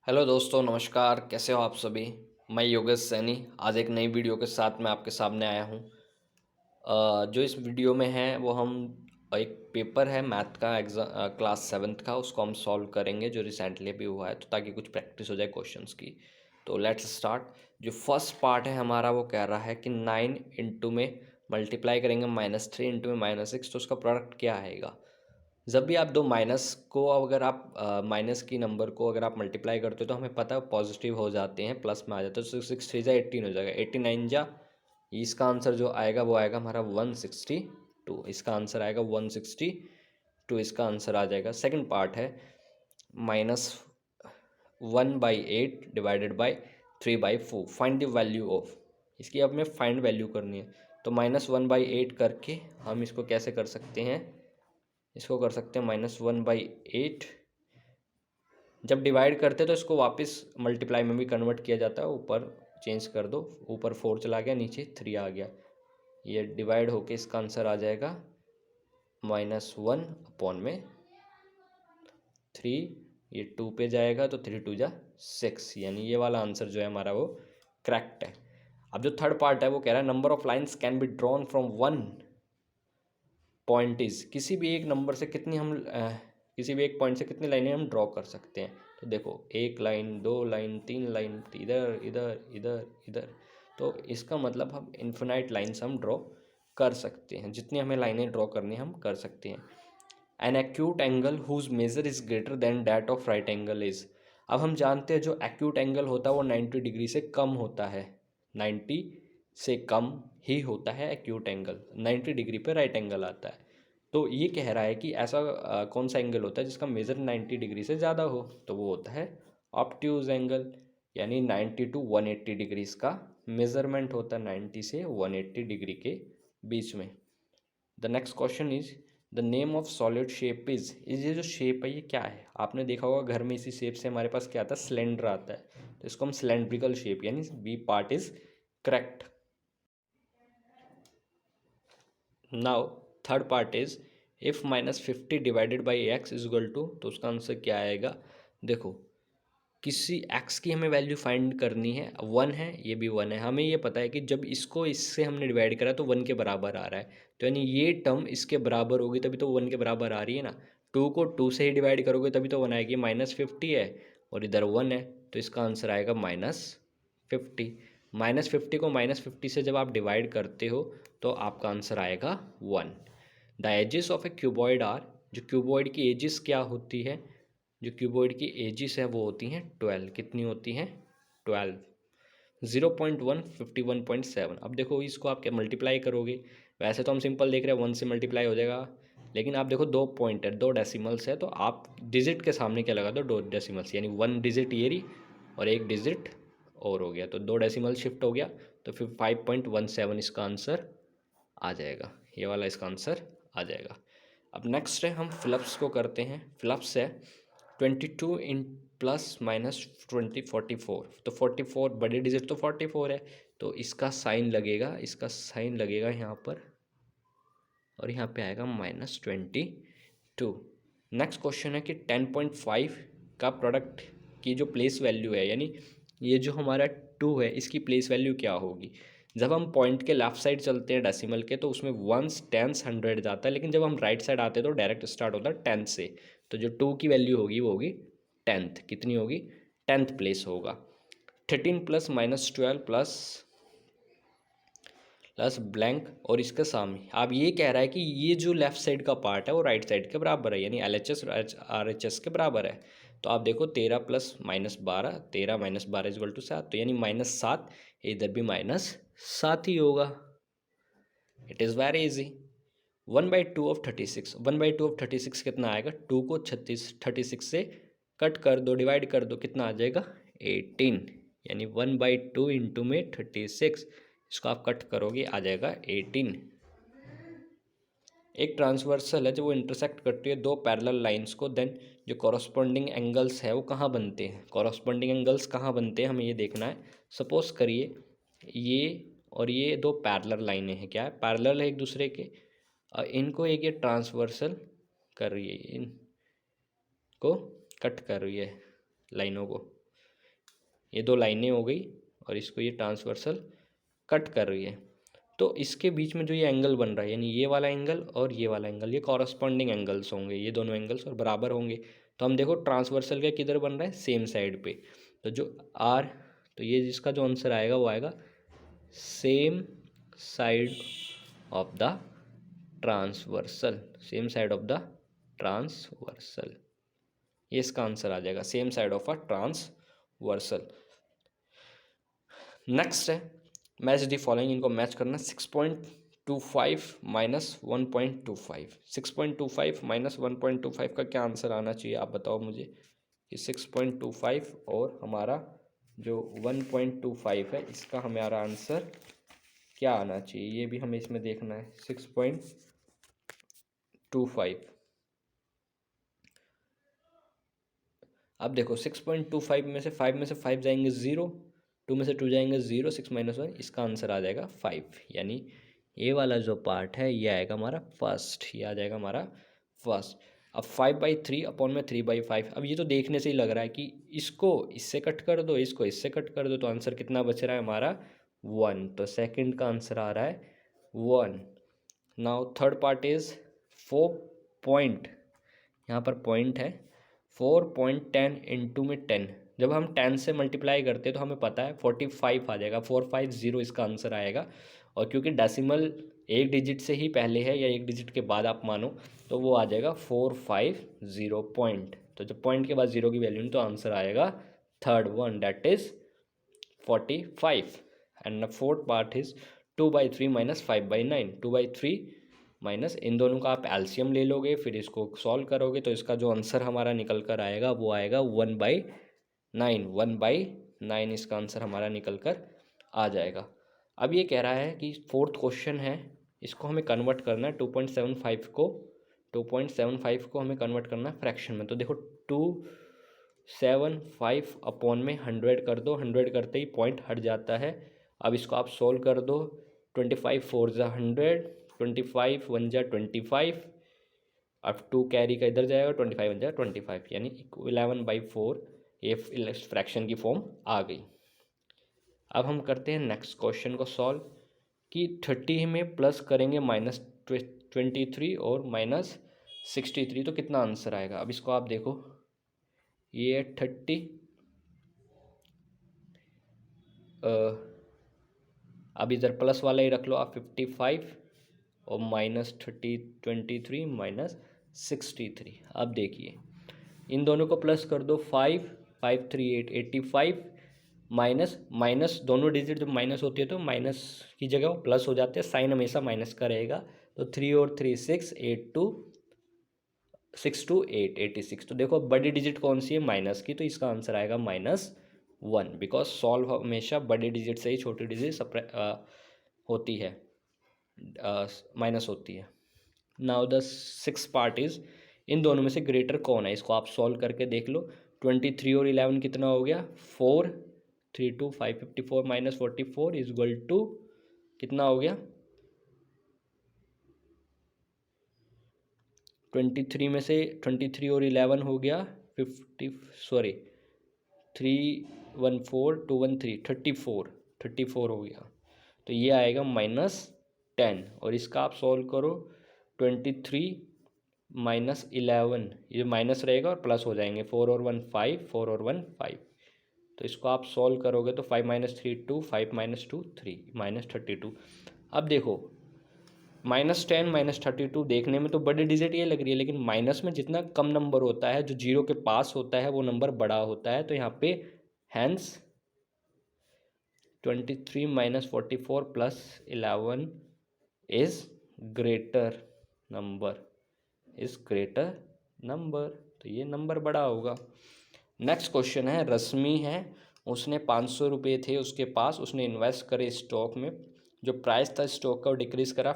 Hello दोस्तों, नमस्कार। कैसे हो आप सभी। मैं योगेश सैनी आज एक नई वीडियो के साथ मैं आपके सामने आया हूँ। जो इस वीडियो में है वो हम एक पेपर है मैथ का एग्ज़ाम क्लास सेवन्थ का, उसको हम सॉल्व करेंगे जो रिसेंटली भी हुआ है, तो ताकि कुछ प्रैक्टिस हो जाए क्वेश्चंस की। तो लेट्स स्टार्ट। जो फर्स्ट पार्ट है हमारा वो कह रहा है कि 9 इंटू में मल्टीप्लाई करेंगे -3 इंटू में -6, तो उसका प्रोडक्ट क्या आएगा। जब भी आप दो माइनस को, अगर आप माइनस की नंबर को अगर आप मल्टीप्लाई करते हो तो हमें पता है पॉजिटिव हो जाते हैं, प्लस में आ जाते हैं। तो 6 3 जा 18 हो जाएगा, 89 जा। इसका आंसर जो आएगा वो आएगा हमारा 162। इसका आंसर आएगा 162। इसका आंसर आ जाएगा। सेकंड पार्ट है -1/8 divided by 3/4। Find the value of. इसकी अब हमें फाइंड वैल्यू करनी है। तो -1/8 करके हम इसको कैसे कर सकते हैं, इसको कर सकते हैं -1/8। जब डिवाइड करते तो इसको वापस मल्टीप्लाई में भी कन्वर्ट किया जाता है। ऊपर चेंज कर दो, ऊपर 4 चला गया, नीचे 3 आ गया। ये डिवाइड होके इसका आंसर आ जाएगा -1/3। ये 2 पे जाएगा तो 3 2 जा 6, यानी ये वाला आंसर जो है हमारा वो करेक्ट है। अब जो थर्ड पार्ट है वो कह रहा है number of lines can be drawn from one point is. किसी भी एक नंबर से कितनी हम किसी भी एक पॉइंट से कितनी लाइनें हम ड्रॉ कर सकते हैं। तो देखो, एक लाइन, दो लाइन, तीन लाइन, इधर इधर इधर इधर। तो इसका मतलब हम इन्फिनाइट लाइन्स हम ड्रॉ कर सकते हैं। जितनी हमें लाइनें ड्रॉ करनी हम कर सकते हैं। An acute angle whose measure is greater than that of right angle is. अब हम जानते हैं जो एक्यूट एंगल होता है वो 90 डिग्री से कम होता है। 90 से कम ही होता है एक्यूट एंगल। 90 डिग्री पे राइट एंगल आता है। तो ये कह रहा है कि ऐसा कौन सा एंगल होता है जिसका मेजर 90 डिग्री से ज़्यादा हो। तो वो होता है ऑब्ट्यूज एंगल, यानी 90 टू 180 डिग्रीज का मेजरमेंट होता है 90 से 180 डिग्री के बीच में। The next question is the name of solid shape is. ये जो शेप है ये क्या है। आपने देखा होगा घर में इसी शेप से हमारे पास क्या आता है, सिलेंडर आता है। तो इसको हम सिलेंड्रिकल शेप, यानी B part is correct. Now third part is if -50 divided by X is equal to, तो उसका आंसर क्या आएगा। देखो, किसी एक्स की हमें वैल्यू फाइंड करनी है। 1 है, ये भी 1 है। हमें ये पता है कि जब इसको इससे हमने डिवाइड करा तो 1 के बराबर आ रहा है। तो यानी ये टर्म इसके बराबर होगी तभी तो 1 के बराबर आ रही है ना। 2 को 2 से ही डिवाइड करोगे तभी तो 1 आएगी। -50 है और इधर 1 है, तो इसका आंसर आएगा -50। -50 को -50 से जब आप डिवाइड करते हो तो आपका आंसर आएगा 1। The edges of a cuboid are. जो क्यूबॉइड की एजेस क्या होती है, जो क्यूबॉइड की एजिस है वो होती हैं 12। कितनी होती हैं, 12। 0.1 51.7। अब देखो, इसको आप क्या मल्टीप्लाई करोगे। वैसे तो हम सिंपल देख रहे हैं 1 से मल्टीप्लाई हो जाएगा, लेकिन आप देखो 2 पॉइंट है, 2 डेसिमल्स है, तो आप डिजिट के सामने क्या लगा दो, 2 डेसिमल्स, यानी 1 डिजिट ये रही और 1 डिजिट और हो गया, तो 2 डेसिमल शिफ्ट हो गया। तो फिर 5.17 इसका आंसर आ जाएगा। ये वाला इसका आंसर आ जाएगा। अब नेक्स्ट है, हम फिलप्स को करते हैं। फिलप्स है 22 इन +-20 44। तो 44 बड़े डिजिट तो 44 है, तो इसका साइन लगेगा, इसका साइन लगेगा यहाँ पर और यहाँ पे आएगा -22। नेक्स्ट क्वेश्चन है कि 10.5 का प्रोडक्ट की जो प्लेस वैल्यू है, यानी ये जो हमारा 2 है इसकी प्लेस वैल्यू क्या होगी। जब हम पॉइंट के लेफ्ट साइड चलते हैं डेसिमल के तो उसमें वंस, टेंस, हंड्रेड जाता है, लेकिन जब हम राइट साइड आते हैं तो डायरेक्ट स्टार्ट होता है 10 से। तो जो 2 की वैल्यू होगी वो होगी 10th। कितनी होगी, 10th प्लेस होगा। 13 प्लस -12 प्लस ब्लैंक और इसके सामने आप ये कह रहा है कि ये जो लेफ्ट साइड का पार्ट है वो राइट साइड के बराबर है, यानी LHS RHS के बराबर है। तो आप देखो 13 प्लस -12, 13 -12 इक्वल टू 7, तो यानी -7, इधर भी -7 ही होगा। It is very easy. 1/2 of 36, 1/2 of 36 कितना आएगा, 2 को 36 से कट कर दो, डिवाइड कर दो, कितना आ जाएगा 18, यानी 1/2 इंटू में 36, इसको आप कट करोगे आ जाएगा 18। एक ट्रांसवर्सल है, जब वो इंटरसेक्ट करती है दो पैरेलल लाइंस को, देन जो कॉरस्पॉन्डिंग एंगल्स है वो कहाँ बनते हैं। कॉरस्पॉन्डिंग एंगल्स कहाँ बनते हैं हमें ये देखना है। सपोज करिए ये और ये दो पैरेलल लाइनें हैं, क्या है, पैरेलल है एक दूसरे के। इनको एक ये ट्रांसवर्सल कर रही है, इनको कट कर रही है लाइनों को। ये दो लाइनें हो गई और इसको ये ट्रांसवर्सल कट कर रही है। तो इसके बीच में जो ये एंगल बन रहा है, यानी ये वाला एंगल और ये वाला एंगल, ये कॉरस्पॉन्डिंग एंगल्स होंगे, ये दोनों एंगल्स और बराबर होंगे। तो हम देखो ट्रांसवर्सल का किधर बन रहा है, सेम साइड पे। तो जो आर, तो ये जिसका जो आंसर आएगा वो आएगा same side of the transversal, same side of the transversal, ये इसका आंसर आ जाएगा, same side of a transversal. Next है मैच दी फॉलोइंग, इनको मैच करना। 6.25 माइनस 1.25, 6.25 माइनस 1.25 का क्या आंसर आना चाहिए, आप बताओ मुझे कि 6.25 और हमारा जो 1.25 है इसका हमारा आंसर क्या आना चाहिए, ये भी हमें इसमें देखना है। 6.25, अब देखो 6.25 में से 5 में से 5 जाएंगे 0, 2 में से 2 जाएंगे 0, 6 माइनस 1, इसका आंसर आ जाएगा 5, यानी ये वाला जो पार्ट है ये आएगा हमारा फर्स्ट, ये आ जाएगा हमारा फर्स्ट। अब 5/3 अपॉन में 3/5, अब ये तो देखने से ही लग रहा है कि इसको इससे कट कर दो, इसको इससे कट कर दो, तो आंसर कितना बच रहा है हमारा 1, तो सेकंड का आंसर आ रहा है 1। Now third part is 4 point, यहाँ पर पॉइंट है 4.10 इंटू में 10, जब हम 10 से मल्टीप्लाई करते हैं तो हमें पता है 45 आ जाएगा, 450 इसका आंसर आएगा। और क्योंकि डेसिमल एक डिजिट से ही पहले है या एक डिजिट के बाद आप मानो, तो वो आ जाएगा 450 पॉइंट, तो जब पॉइंट के बाद जीरो की वैल्यू नहीं तो आंसर आएगा third one, that is 45। And the fourth part is 2/3 minus 5/9, 2/3 minus, इन दोनों का आप एलसीएम ले लोगे, फिर इसको सॉल्व करोगे तो इसका जो आंसर हमारा निकल कर आएगा वो आएगा 1/9, 1/9 इसका आंसर हमारा निकल कर आ जाएगा। अब ये कह रहा है कि फोर्थ क्वेश्चन है, इसको हमें कन्वर्ट करना है 2.75 को हमें कन्वर्ट करना है फ्रैक्शन में। तो देखो 275 अपॉन में 100 कर दो, 100 करते ही पॉइंट हट जाता है। अब इसको आप सोल्व कर दो, 25 4 ज़ा 100, 25 1 ज़ा 25, अब 2 कैरी का इधर जाएगा, 25 1 ज़ा 25, यानी 11/4 ये फ्रैक्शन की फॉर्म आ गई। अब हम करते हैं नेक्स्ट क्वेश्चन को सॉल्व, कि 30 में प्लस करेंगे -23 और -63, तो कितना आंसर आएगा। अब इसको आप देखो, ये 30, अब इधर प्लस वाला ही रख लो आप, 55 और -23 -63। अब देखिए इन दोनों को प्लस कर दो, 5 5 3 8 85, माइनस माइनस दोनों डिजिट जब माइनस होती है तो माइनस की जगह वो प्लस हो जाते हैं, साइन हमेशा माइनस का रहेगा। तो 3 और 3 6 8 2 6 2 8 86। तो देखो बड़ी डिजिट कौन सी है, माइनस की, तो इसका आंसर आएगा -1, बिकॉज सॉल्व हमेशा बड़े डिजिट से ही छोटी डिजिट होती है, माइनस होती है। नाउ द 6 पार्ट इज, इन दोनों में से ग्रेटर कौन है, इसको आप सॉल्व करके देख लो। 23 और 11 कितना हो गया, 4 3 2 554 -44 इज इक्वल टू कितना हो गया, 23 में से 23 और 11 हो गया 314 213 34 हो गया, तो ये आएगा -10। और इसका आप सॉल्व करो, 23 -11, ये माइनस रहेगा और प्लस हो जाएंगे, 4 और 1 5, 4 और 1 5, तो इसको आप सॉल्व करोगे तो 5 - 3 2, 5 - 2 3, -32। अब देखो -10 -32 देखने में तो बड़ी डिजिट ये लग रही है, लेकिन माइनस में जितना कम नंबर होता है, जो जीरो के पास होता है, वो नंबर बड़ा होता है। तो यहाँ पे हैंस 23 - 44 + 11 इज ग्रेटर नंबर, तो ये नंबर बड़ा होगा। नेक्स्ट क्वेश्चन है, रश्मि है, उसने 500 रुपये थे उसके पास, उसने इन्वेस्ट करे स्टॉक में, जो प्राइस था स्टॉक का वो डिक्रीज़ करा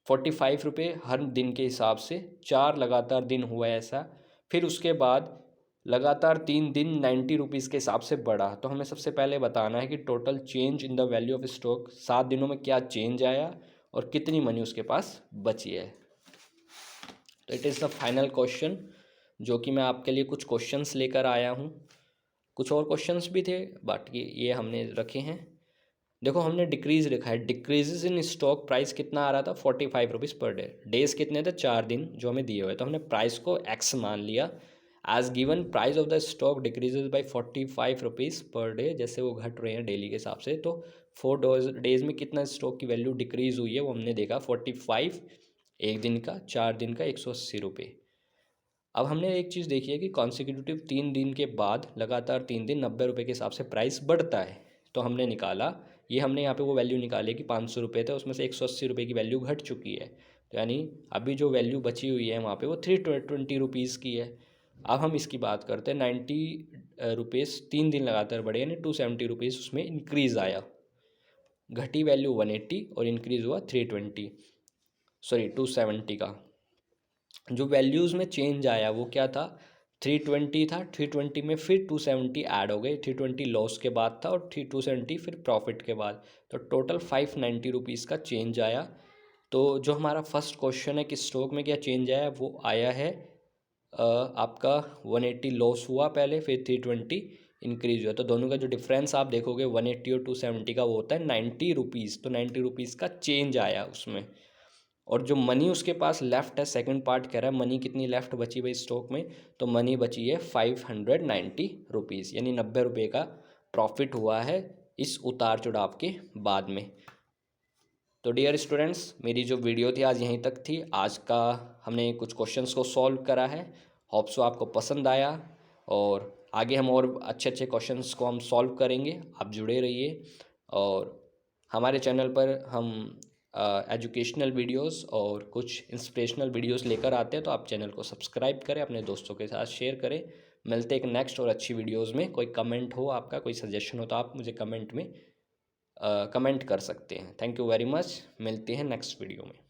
45 रुपये हर दिन के हिसाब से, 4 लगातार दिन हुआ ऐसा, फिर उसके बाद लगातार 3 दिन 90 रुपीज़ के हिसाब से बढ़ा। तो हमें सबसे पहले बताना है कि total change in the value of stock 7 दिनों में क्या चेंज आया और कितनी मनी उसके पास बची है। तो it is the final question, जो कि मैं आपके लिए कुछ क्वेश्चंस लेकर आया हूँ। कुछ और क्वेश्चंस भी थे बट ये हमने रखे हैं। देखो हमने डिक्रीज लिखा है, डिक्रीजेज इन स्टॉक प्राइस कितना आ रहा था 45 रुपीज़ पर डे, डेज कितने थे 4 दिन जो हमें दिए हुए, तो हमने प्राइस को एक्स मान लिया। As given price of the stock decreases by 45 rupees per day, जैसे वो घट रहे हैं डेली के हिसाब से, तो 4 डेज में कितना स्टॉक की वैल्यू डिक्रीज़ हुई है वो हमने देखा 45 एक दिन का, 4 दिन का 180 रुपये। अब हमने एक चीज़ देखी है कि कॉन्सिक्यूटिव 3 दिन के बाद लगातार 3 दिन 90 रुपये के हिसाब से प्राइस बढ़ता है, तो हमने निकाला, ये हमने यहाँ पे वो वैल्यू निकाली कि 500 रुपये थे, उसमें से 180 रुपये की वैल्यू घट चुकी है, तो यानी अभी जो वैल्यू बची हुई है वहाँ पे वो 320 की है। अब हम इसकी बात करते हैं, 90 रुपीज़ 3 दिन लगातार बढ़े, यानी 270 रुपीज़ उसमें इंक्रीज़ आया, घटी वैल्यू 180 और इंक्रीज़ हुआ 270 का। जो वैल्यूज़ में चेंज आया वो क्या था, 320 था, 320 में फिर 270 ऐड हो गए, 320 लॉस के बाद था और 270 फिर प्रॉफिट के बाद, तो टोटल 590 रुपीज़ का चेंज आया। तो जो हमारा फर्स्ट क्वेश्चन है कि स्टॉक में क्या चेंज आया, वो आया है आपका 180 लॉस हुआ पहले, फिर 320 इंक्रीज हुआ, तो दोनों का जो डिफरेंस आप देखोगे 180 और 270 का वो होता है 90 रुपीज़, तो 90 रुपीज़ का चेंज आया उसमें। और जो मनी उसके पास लेफ़्ट है, सेकंड पार्ट कह रहा है मनी कितनी लेफ़्ट बची भाई स्टॉक में, तो मनी बची है 590 रुपीज़, यानी 90 रुपये का प्रॉफिट हुआ है इस उतार चढ़ाव के बाद में। तो डियर स्टूडेंट्स, मेरी जो वीडियो थी आज यहीं तक थी। आज का हमने कुछ क्वेश्चंस को सॉल्व करा है, होप सो आपको पसंद आया, और आगे हम और अच्छे अच्छे क्वेश्चंस को हम सॉल्व करेंगे। आप जुड़े रहिए, और हमारे चैनल पर हम एजुकेशनल वीडियोस और कुछ इंस्पिरेशनल वीडियोस लेकर आते हैं, तो आप चैनल को सब्सक्राइब करें, अपने दोस्तों के साथ शेयर करें। मिलते हैं एक नेक्स्ट और अच्छी वीडियोस में। कोई कमेंट हो आपका, कोई सजेशन हो, तो आप मुझे कमेंट में कमेंट कर सकते हैं। थैंक यू वेरी मच, मिलते हैं नेक्स्ट वीडियो में।